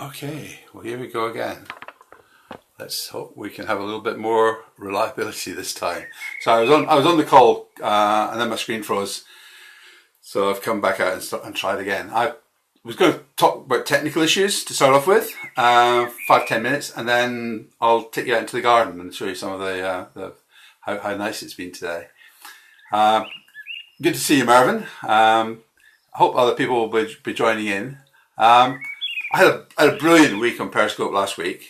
Okay, well here we go again. Let's hope we can have a little bit more reliability this time. So I was on the call and then my screen froze. So I've come back out and tried again. I was going to talk about technical issues to start off with, 5-10 minutes, and then I'll take you out into the garden and show you some of the how nice it's been today. Good to see you, Marvin. I hope other people will be joining in. I had a brilliant week on Periscope last week.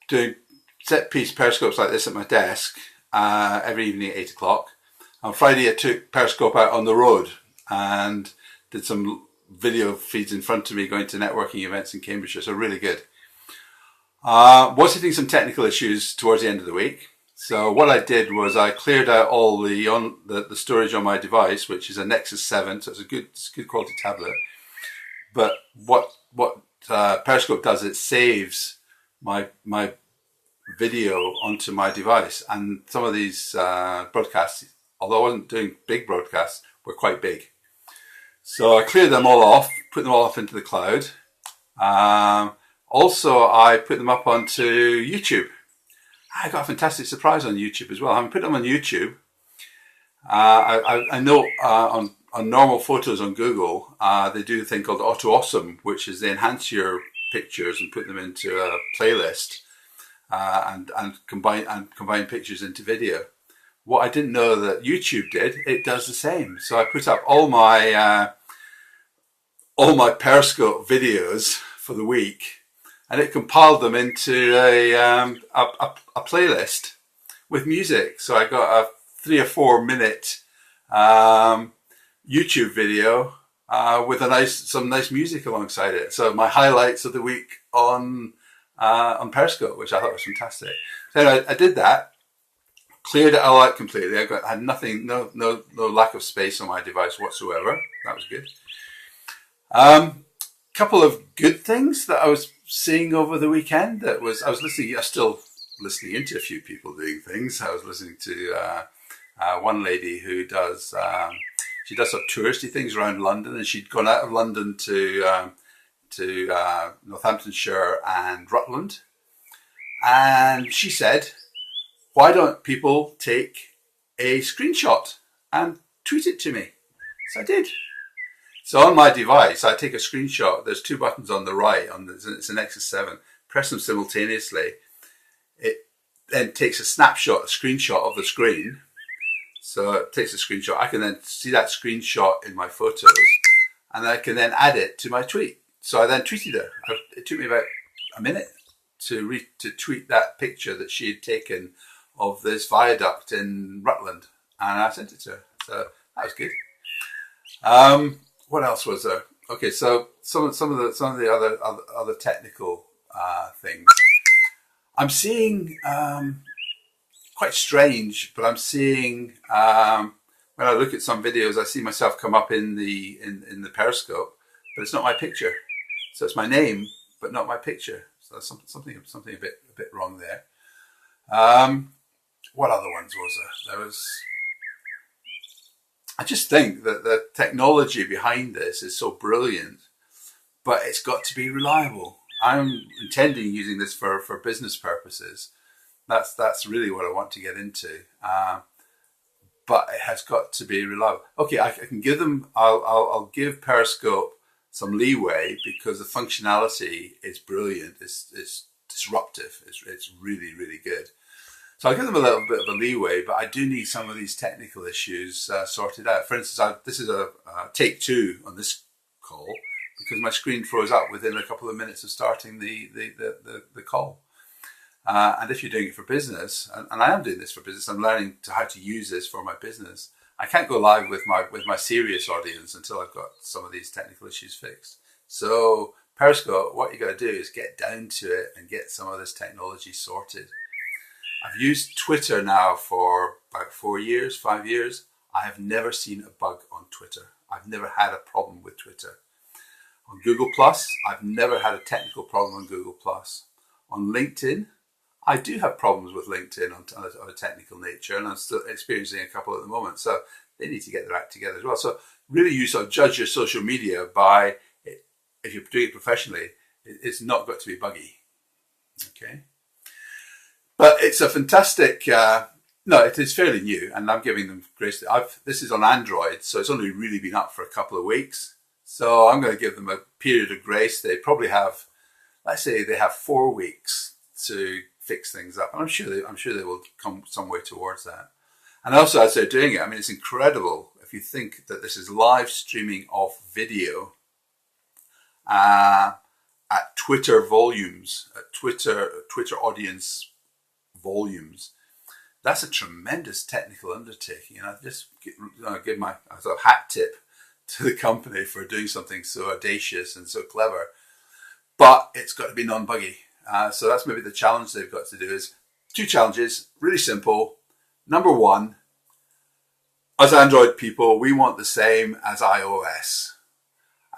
Doing set piece Periscopes like this at my desk every evening at 8 o'clock. On Friday I took Periscope out on the road and did some video feeds in front of me going to networking events in Cambridgeshire, so really good. Was hitting some technical issues towards the end of the week. So what I did was I cleared out all the storage on my device, which is a Nexus 7, so it's a good quality tablet. But what Periscope does, it saves my video onto my device, and some of these broadcasts, although I wasn't doing big broadcasts, were quite big. So I cleared them all off, put them all off into the cloud. Also, I put them up onto YouTube. I got a fantastic surprise on YouTube as well. Having put them on YouTube, I know on normal photos on Google, they do a thing called Auto Awesome, which is they enhance your pictures and put them into a playlist and combine pictures into video. What I didn't know that YouTube did, it does the same. So I put up all my Periscope videos for the week, and it compiled them into a playlist with music. So I got a 3 or 4 minute YouTube video with some nice music alongside it. So my highlights of the week on Periscope, which I thought was fantastic. So anyway, I did that, cleared it all out completely. I had nothing, no lack of space on my device whatsoever. That was good. Couple of good things that I was seeing over the weekend. I was still listening into a few people doing things. I was listening to one lady who does she does sort of touristy things around London, and she'd gone out of London to Northamptonshire and Rutland, and she said, why don't people take a screenshot and tweet it to me? So I did. So on my device, I take a screenshot. There's 2 buttons on the right. It's a Nexus 7. Press them simultaneously. It then takes a screenshot of the screen. So it takes a screenshot. I can then see that screenshot in my photos, and I can then add it to my tweet. So I then tweeted her. It took me about a minute to tweet that picture that she had taken of this viaduct in Rutland, and I sent it to her. So that was good. What else was there? Okay, so some of the other technical things I'm seeing. Quite strange, but I'm seeing when I look at some videos, I see myself come up in the Periscope, but it's not my picture. So it's my name, but not my picture. So there's something a bit wrong there. What other ones was there? I just think that the technology behind this is so brilliant, but it's got to be reliable. I'm intending using this for business purposes. That's really what I want to get into, but it has got to be reliable. Okay, I can give them. I'll give Periscope some leeway because the functionality is brilliant. It's disruptive. It's really good. So I'll give them a little bit of a leeway, but I do need some of these technical issues sorted out. For instance, this is a take 2 on this call because my screen froze up within a couple of minutes of starting the call. And if you're doing it for business, and I am doing this for business, I'm learning how to use this for my business. I can't go live with my serious audience until I've got some of these technical issues fixed. So Periscope, what you got to do is get down to it and get some of this technology sorted. I've used Twitter now for about 5 years. I have never seen a bug on Twitter. I've never had a problem with Twitter. On Google Plus, I've never had a technical problem on Google Plus. On LinkedIn, I do have problems with LinkedIn on a technical nature, and I'm still experiencing a couple at the moment. So they need to get their act together as well. So really, you sort of judge your social media by, if you're doing it professionally, It's not got to be buggy. Okay. But it's a fantastic, no, it is fairly new, and I'm giving them grace. This is on Android, so it's only really been up for a couple of weeks. So I'm going to give them a period of grace. They probably have, let's say they have 4 weeks to fix things up. And I'm sure they will come some way towards that. And also, as they're doing it, I mean, it's incredible if you think that this is live streaming of video at Twitter volumes, at Twitter audience volumes. That's a tremendous technical undertaking. And I just give my sort of hat tip to the company for doing something so audacious and so clever. But it's got to be non-buggy. So that's maybe the challenge they've got to do. Is 2 challenges, really simple. Number 1, as Android people, we want the same as iOS.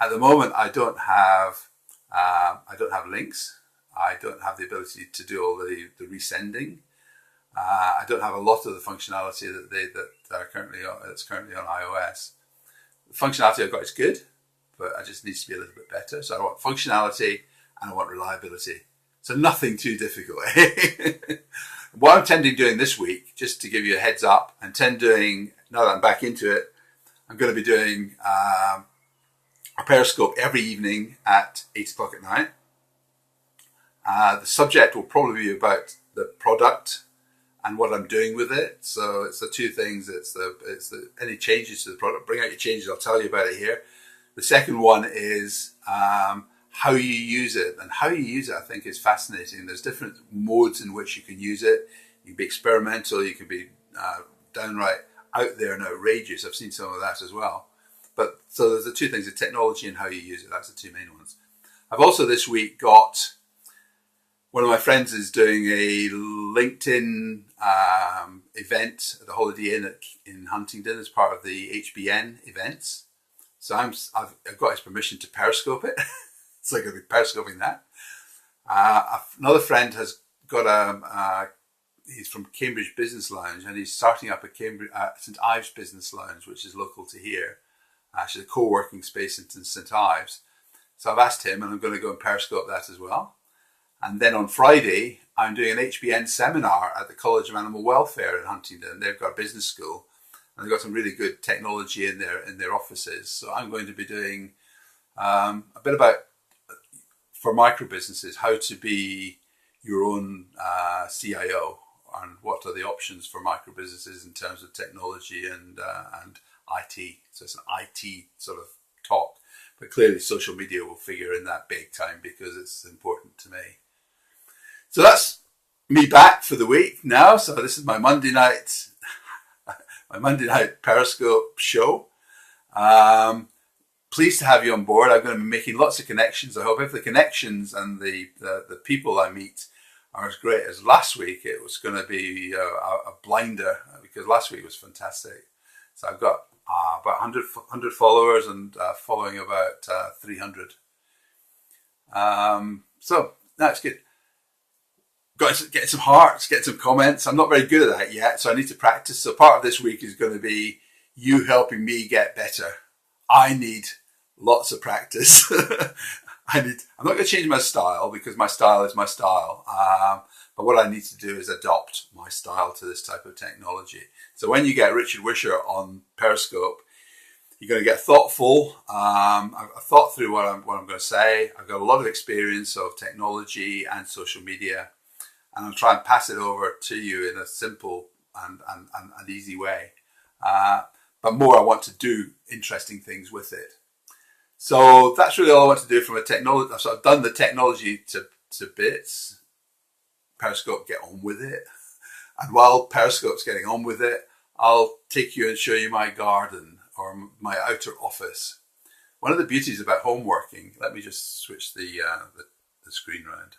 At the moment, I don't have links. I don't have the ability to do all the resending. I don't have a lot of the functionality that's currently on iOS. The functionality I've got is good, but it just needs to be a little bit better. So I want functionality and I want reliability. So nothing too difficult. What I'm intending doing this week, just to give you a heads up, now that I'm back into it, I'm going to be doing a Periscope every evening at 8 o'clock at night. The subject will probably be about the product and what I'm doing with it. So it's the 2 things. It's any changes to the product. Bring out your changes. I'll tell you about it here. The second one is how you use it. And how you use it, I think, is fascinating. There's different modes in which you can use it. You can be experimental. You can be downright out there and outrageous. I've seen some of that as well. But so there's the 2 things, the technology and how you use it. That's the 2 main ones. I've also this week got one of my friends is doing a LinkedIn event at the Holiday Inn in Huntingdon as part of the HBN events. So I've got his permission to Periscope it. So I'm going to be Periscoping that. Another friend has got he's from Cambridge Business Lounge, and he's starting up a St Ives Business Lounge, which is local to here. Actually, a co-working space in St Ives. So I've asked him, and I'm going to go and Periscope that as well. And then on Friday, I'm doing an HBN seminar at the College of Animal Welfare in Huntingdon. They've got a business school, and they've got some really good technology in their offices. So I'm going to be doing a bit about, for micro businesses, how to be your own CIO, and what are the options for micro businesses in terms of technology and IT. So it's an IT sort of talk, but clearly social media will figure in that big time because it's important to me. So that's me back for the week now. So this is my Monday night Periscope show. Pleased to have you on board. I'm going to be making lots of connections. I hope if the connections and the people I meet are as great as last week, it was going to be a blinder, because last week was fantastic. So I've got about 100 followers and following about 300. So that's good. Got to get some hearts, get some comments. I'm not very good at that yet, so I need to practice. So part of this week is going to be you helping me get better. I need lots of practice. I'm not going to change my style, because my style is my style. But what I need to do is adopt my style to this type of technology. So when you get Richard Wisher on Periscope, you're going to get thoughtful. I've thought through what I'm going to say. I've got a lot of experience of technology and social media, and I'll try and pass it over to you in a simple and easy way. But more, I want to do interesting things with it. So that's really all I want to do from a technology. So I've done the technology to bits. Periscope, get on with it. And while Periscope's getting on with it, I'll take you and show you my garden or my outer office. One of the beauties about home working, let me just switch the screen around.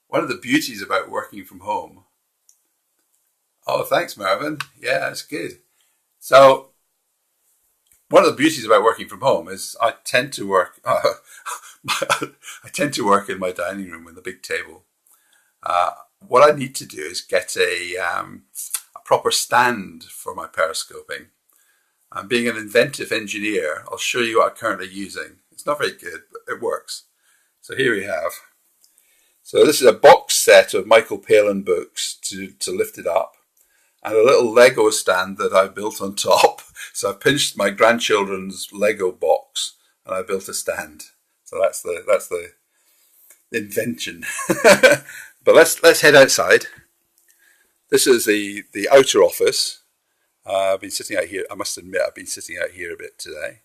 One of the beauties about working from home. Oh, thanks, Marvin. Yeah, that's good. So one of the beauties about working from home is I tend to work. I tend to work in my dining room with a big table. What I need to do is get a proper stand for my periscoping. And being an inventive engineer, I'll show you what I'm currently using. It's not very good, but it works. So here we have. So this is a box set of Michael Palin books to lift it up, and a little Lego stand that I built on top. So I pinched my grandchildren's Lego box and I built a stand. So that's the invention. But let's head outside. This is the outer office. I've been sitting out here. I must admit, I've been sitting out here a bit today.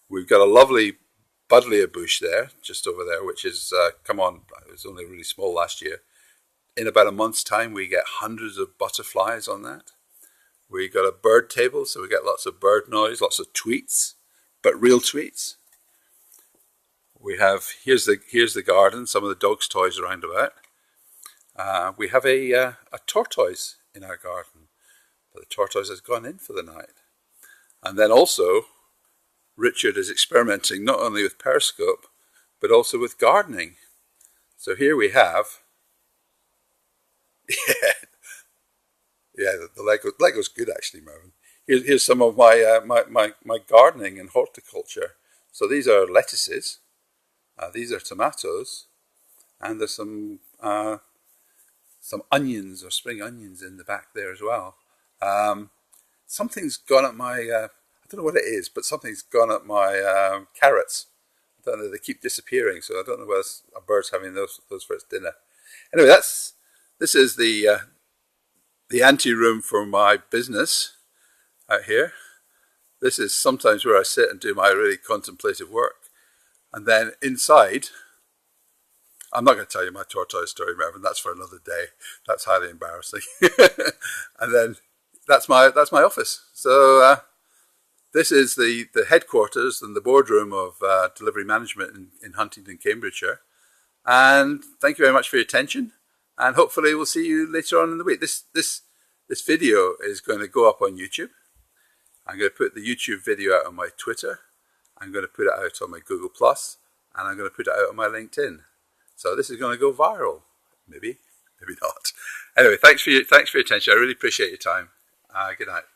We've got a lovely buddleia bush there, just over there, which is, come on, it was only really small last year. In about a month's time, we get hundreds of butterflies on that. We got a bird table, so we get lots of bird noise, lots of tweets, but real tweets. We have, here's the garden, some of the dog's toys around about. We have a tortoise in our garden, but the tortoise has gone in for the night. And then also, Richard is experimenting not only with Periscope, but also with gardening. So here we have, yeah, the Lego's good actually, Mervyn. Here's some of my gardening and horticulture. So these are lettuces, these are tomatoes, and there's some onions or spring onions in the back there as well. Something's gone at my, I don't know what it is, but something's gone at my carrots. I don't know, they keep disappearing, so I don't know whether a bird's having those for its dinner. Anyway, this is the ante-room for my business out here. This is sometimes where I sit and do my really contemplative work. And then inside, I'm not going to tell you my tortoise story, Mervyn. That's for another day. That's highly embarrassing. And then that's my office. So this is the headquarters and the boardroom of delivery management in Huntingdon, Cambridgeshire. And thank you very much for your attention. And hopefully we'll see you later on in the week. This video is going to go up on YouTube. I'm going to put the YouTube video out on my Twitter. I'm going to put it out on my Google Plus, and I'm going to put it out on my LinkedIn. So this is going to go viral. Maybe, maybe not. Anyway, thanks for your attention. I really appreciate your time. Good night.